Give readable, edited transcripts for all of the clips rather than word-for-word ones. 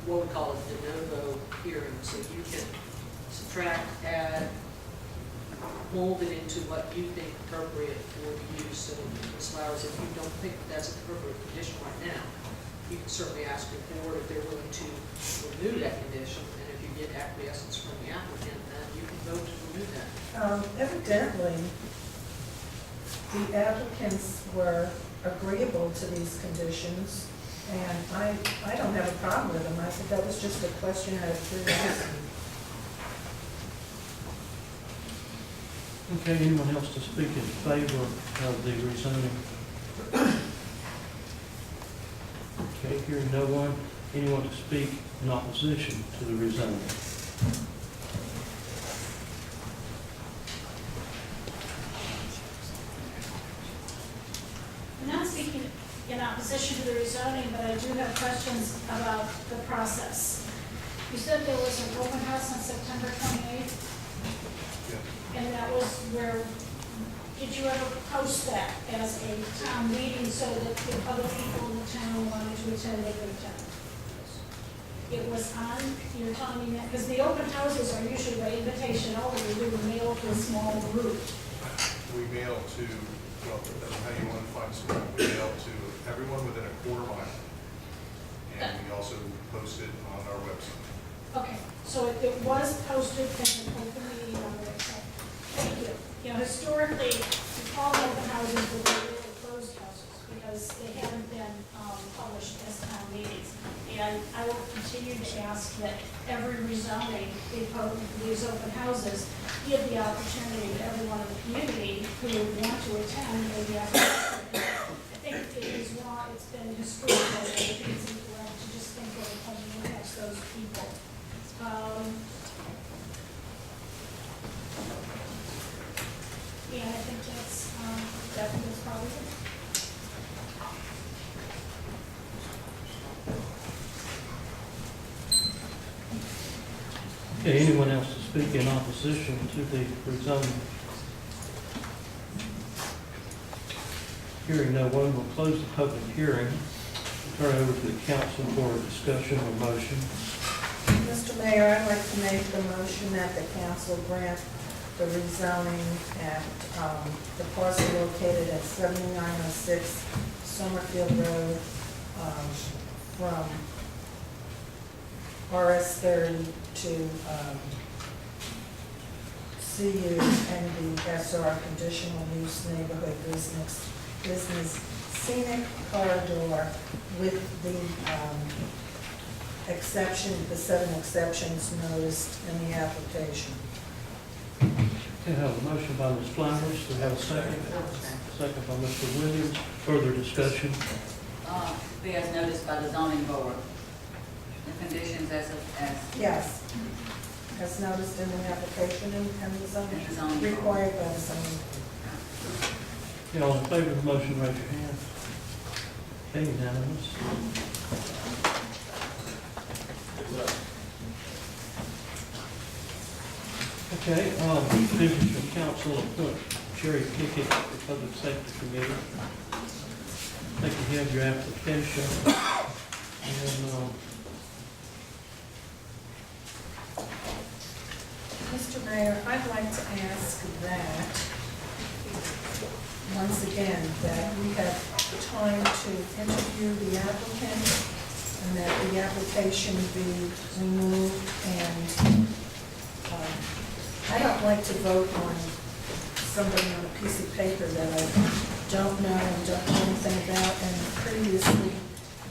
what we call a de novo hearing, so you can subtract, add, mold it into what you think appropriate for the use. So Ms. Flowers, if you don't think that's an appropriate condition right now, you can certainly ask your board if they're willing to remove that condition, and if you get acquiescence from the applicant, then you can vote to remove that. Evidently, the applicants were agreeable to these conditions, and I don't have a problem with them. I think that was just a question out of curiosity. Okay, anyone else to speak in favor of the rezoning? Okay, hearing no one, anyone to speak in opposition to the rezoning? I'm not speaking in opposition to the rezoning, but I do have questions about the process. You said there was an open house on September 28th? And that was where, did you ever post that as a town meeting so that if other people in the town wanted to attend, they could attend? It was on, you're telling me that, because the open houses are usually by invitation only, we would mail to a small group. We mail to, well, that's how you want to find school. We mail to everyone within a quarter mile. And we also post it on our website. Okay, so it was posted as an open meeting on the website. Thank you. You know, historically, we call them open houses, but they're really closed houses because they haven't been published as town meetings. And I will continue to ask that every rezoning, these open houses, give the opportunity to everyone in the community who want to attend, maybe opportunity. I think it is wrong, it's been historical, I think it's incorrect to just think of how it impacts those people. Yeah, I think that's probably it. Okay, anyone else to speak in opposition to the rezoning? Hearing no one, we'll close the public hearing. Turn it over to the council for a discussion or motion. Mr. Mayor, I'd like to make the motion that the council grant the rezoning at the parcel located at 7906 Summerfield Road from RS30 to CU and the SR conditional use neighborhood business scenic corridor with the exception, the 7 exceptions noticed in the application. Okay, I have a motion by Ms. Flowers. Do we have a second? Second by Mr. Williams. Further discussion? Be as noticed by the zoning board. The conditions as Yes, as noticed in the application and the zoning, required by the zoning. Okay, all in favor of the motion, raise your hand. Okay, unanimous. Okay, business from council appoint Jerry Pickett to Public Safety Committee. I think you have your application. And, Mr. Mayor, I'd like to ask that, once again, that we have time to interview the applicant and that the application be removed, and I don't like to vote on somebody on a piece of paper that I don't know and don't know anything about. And previously,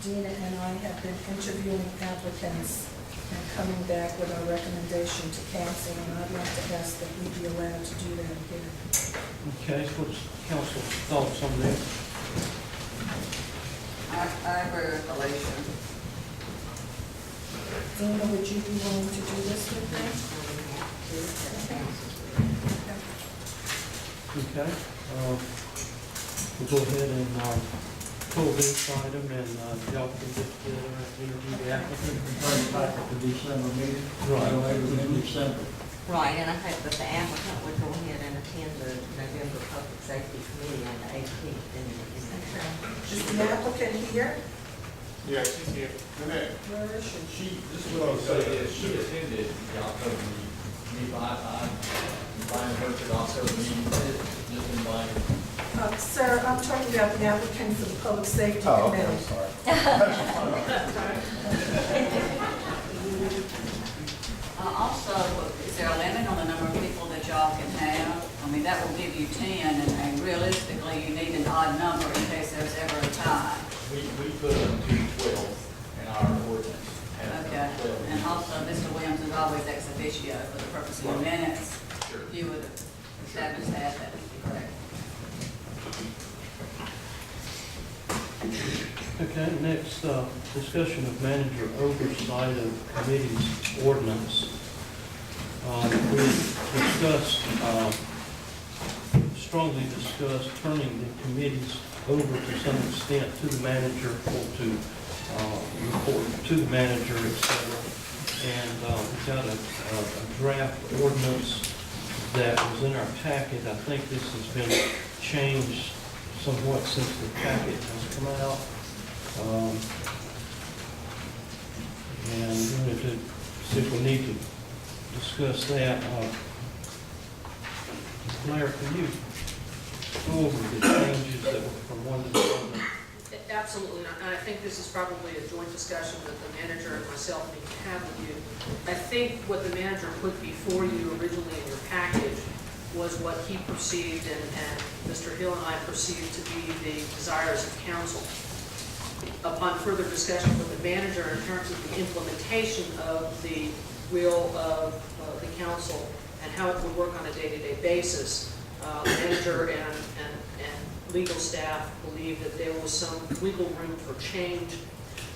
Dina and I have been interviewing applicants and coming back with our recommendation to council, and I'd like to ask that we be allowed to do that again. okay, what's council's thoughts on this? I agree with Alicia. Dina, would you be willing to do this with me? Okay, we'll go ahead and pull this item, and y'all can get together and interview the applicant. Bring it back at the December meeting. Right. In December. Right, and I hope that the applicant would go ahead and attend the November Public Safety Committee on the 18th in that. Is the applicant here? Yeah, she's here. Annette, Where is she? this is what I was saying, she attended the October meeting. I invited her to the October meeting, just invited. Sir, I'm talking about the applicant for the Public Safety Oh, okay, Committee. I'm sorry. Also, is there a limit on the number of people that y'all can have? I mean, that will give you 10, and realistically, you need an odd number in case there's ever a tie. We put them to 12 in our ordinance. Okay, and also, Mr. Williams is always ex officio for the purpose of your minutes. Sure. If you would establish that, that would be correct. Okay, next, discussion of manager oversight of committee's ordinance. We discussed, strongly discussed turning the committees over to some extent to the manager or to report to the manager, et cetera. And we've got a draft ordinance that was in our packet. I think this has been changed somewhat since the packet has come out. And we wanted to see if we need to discuss that. Blair, can you go over the changes that were from one to the other? Absolutely not. And I think this is probably a joint discussion that the manager and myself need to have with you. I think what the manager put before you originally in your package was what he perceived and Mr. Hill and I perceived to be the desires of council. Upon further discussion with the manager in terms of the implementation of the will of the council and how it would work on a day-to-day basis, the manager and legal staff believed that there was some wiggle room for change.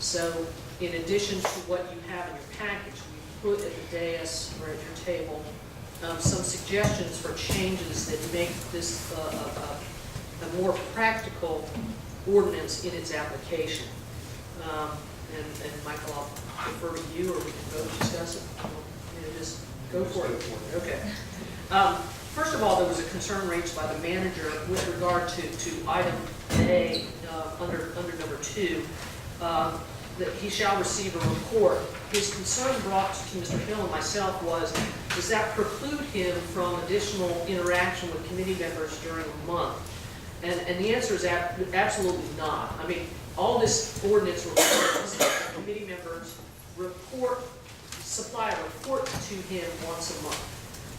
So in addition to what you have in your package, we put at the dais or at your table some suggestions for changes that make this a more practical ordinance in its application. And Michael, I'll defer to you, or we can both discuss it. Just go for it. Okay. First of all, there was a concern raised by the manager with regard to item A under number 2, that he shall receive a report. His concern brought to Mr. Hill and myself was, does that preclude him from additional interaction with committee members during a month? And the answer is absolutely not. I mean, all this ordinance requires is that committee members supply a report to him once a month.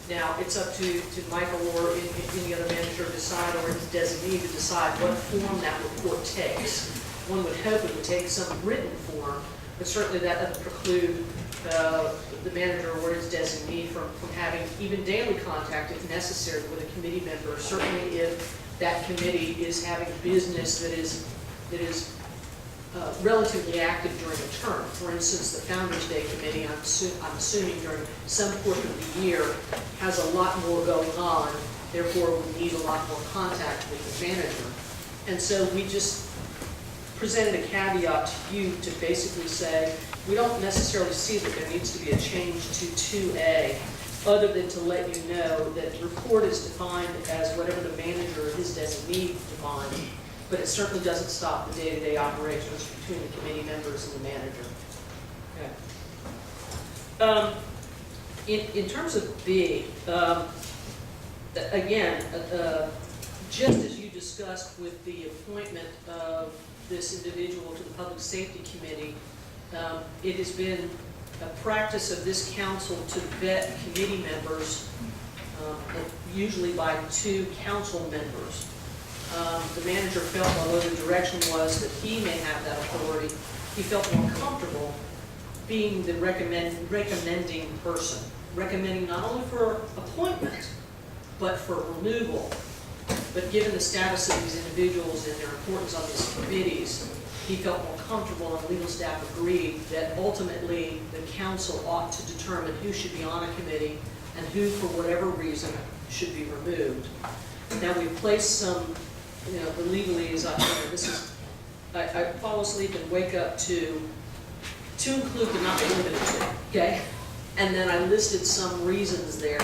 Now, it's up to Michael or any other manager to decide, or his designee to decide what form that report takes. One would hope it would take some written form, but certainly that doesn't preclude the manager or his designee from having even daily contact, if necessary, with a committee member. Certainly if that committee is having business that is relatively active during a term. For instance, the Founders Day Committee, I'm assuming during some portion of the year, has a lot more going on, therefore we need a lot more contact with the manager. And so we just presented a caveat to you to basically say, we don't necessarily see that there needs to be a change to 2A, other than to let you know that the report is defined as whatever the manager or his designee defines, but it certainly doesn't stop the day-to-day operations between the committee members and the manager. Okay. In terms of B, again, just as you discussed with the appointment of this individual to the Public Safety Committee, it has been a practice of this council to vet committee members, usually by 2 council members. The manager felt, although the direction was that he may have that authority, he felt more comfortable being the recommending person, recommending not only for appointment, but for removal. But given the status of these individuals and their importance on these committees, he felt more comfortable, and legal staff agreed that ultimately the council ought to determine who should be on a committee and who, for whatever reason, should be removed. Now, we've placed some, the legalese on here. This is, I fall asleep and wake up to include but not limited to, okay? And then I listed some reasons there,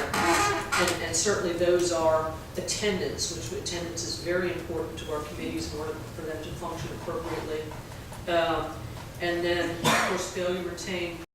and certainly those are attendance, which attendance is very important to our committees in order for them to function appropriately. And then, of course, failure to retain